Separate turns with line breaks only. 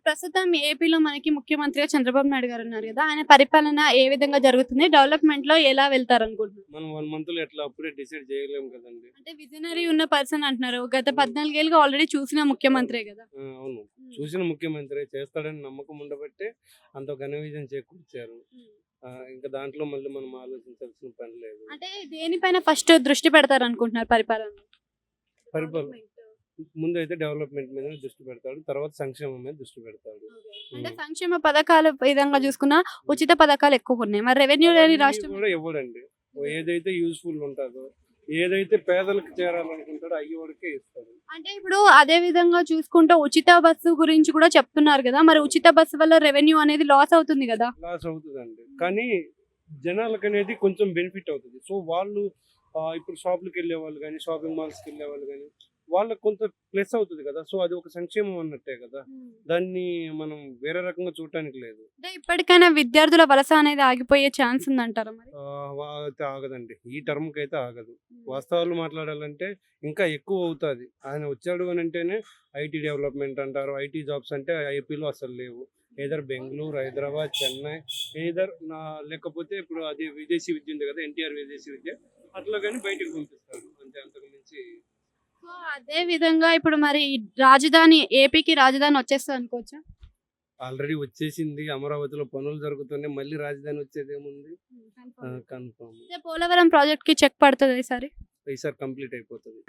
ప్రస్తుతం ఏపీలో మనకి ముఖ్యమంత్రిగా చంద్రబాబు నాయుడు గారు ఉన్నారు కదా! ఆయన పరిపాలన ఏ విధంగా జరుగుతుంది? డెవలప్‌మెంట్‌లో ఎలా వెళ్తారనుకుంటున్నారు?
మనం 1 మంత్‌లో ఎట్లా అప్పుడే డిసైడ్ చేయలేము కదండీ.
అంటే విజనరీ ఉన్న పర్సన్ అంటున్నారు. గత 14 ఏళ్లుగా ఆల్రెడీ చూసిన ముఖ్యమంత్రే కదా!
అవును.
హ్మ్.
చూసిన ముఖ్యమంత్రి చేస్తాడని నమ్మకం ఉండబట్టే అంత ఘన విజయం చేకూర్చారు.
హ్మ్.
ఇంకా దాంట్లో మళ్ళీ మనం ఆలోచించాల్సిన పని లేదు.
అంటే దేనిపైన ఫస్ట్ దృష్టి పెడతారనుకుంటున్నారు పరిపాలనలో?
పరిపాలన
డెవలప్‌మెంట్.
ముందైతే డెవలప్‌మెంట్ మీద దృష్టి పెడతాడు. తర్వాత సంక్షేమం మీద దృష్టి పెడతాడు.
ఓకే. అంటే
హ్మ్.
సంక్షేమ పథకాల విధంగా చూసుకున్నా ఉచిత పథకాలు ఎక్కువగున్నాయి. మరి రెవెన్యూ లేని
అవన్నీ
రాష్ట్రం
కూడా ఇవ్వడండి. ఏదైతే యూజ్‌ఫుల్ ఉంటదో, ఏదైతే పేదలకు చేరాలనుకుంటాడో అయ్యి వరకే ఇస్తాడు.
అంటే ఇప్పుడు అదే విధంగా చూసుకుంటే ఉచిత బస్సు గురించి కూడా చెప్తున్నారు కదా! మరి ఉచిత బస్సు వల్ల రెవెన్యూ అనేది లాస్ అవుతుంది కదా!
లాస్ అవుతదండి. కానీ జనాలకనేది కొంచెం బెనిఫిట్ అవుతది. సో, వాళ్ళు ఇప్పుడు షాపులకెళ్ళేవాళ్ళు గాని, షాపింగ్ మాల్స్‌కెళ్ళేవాళ్ళు గాని, వాళ్ళకి కొంత ప్లస్ అవుతది కదా! సో, అది ఒక సంక్షేమం అన్నట్టే కదా! దాన్ని మనం వేరే రకంగా చూడటానికి లేదు.
అంటే ఇప్పటికైనా విద్యార్థుల వలస అనేది ఆగిపోయే ఛాన్స్ ఉందంటారా మరి?
అయితే ఆగదండి. ఈ టర్మ్‌కైతే ఆగదు. వాస్తవాలు మాట్లాడాలంటే ఇంకా ఎక్కువ అవుతాది. ఆయన వచ్చాడు అనంటేనే ఐటీ డెవలప్‌మెంట్ అంటారు. ఐటీ జాబ్స్ అంటే ఏపీలో అసలు లేవు. ఎయిదర్ బెంగుళూరు, హైదరాబాద్, చెన్నై లేకపోతే ఇప్పుడు అది విదేశీ విద్య ఉంది కదా! ఎన్టీఆర్ విదేశీ విద్య. అట్లా గాని బయటికి పంపిస్తారు. అంతే అంతకు మించి
సో, అదే విధంగా ఇప్పుడు మరి రాజధాని ఏపీకి రాజధాని వచ్చేస్తది అనుకోవచ్చా?
ఆల్రెడీ వచ్చేసింది. అమరావతిలో పనులు జరుగుతున్నాయి. మళ్ళీ రాజధాని వచ్చేదేముంది?
కన్ఫర్మ్.
కన్ఫర్మ్.
అయితే పోలవరం ప్రాజెక్ట్‌కి చెక్ పడతదా ఈసారి?
ఈసారి కంప్లీట్ అయిపోతది.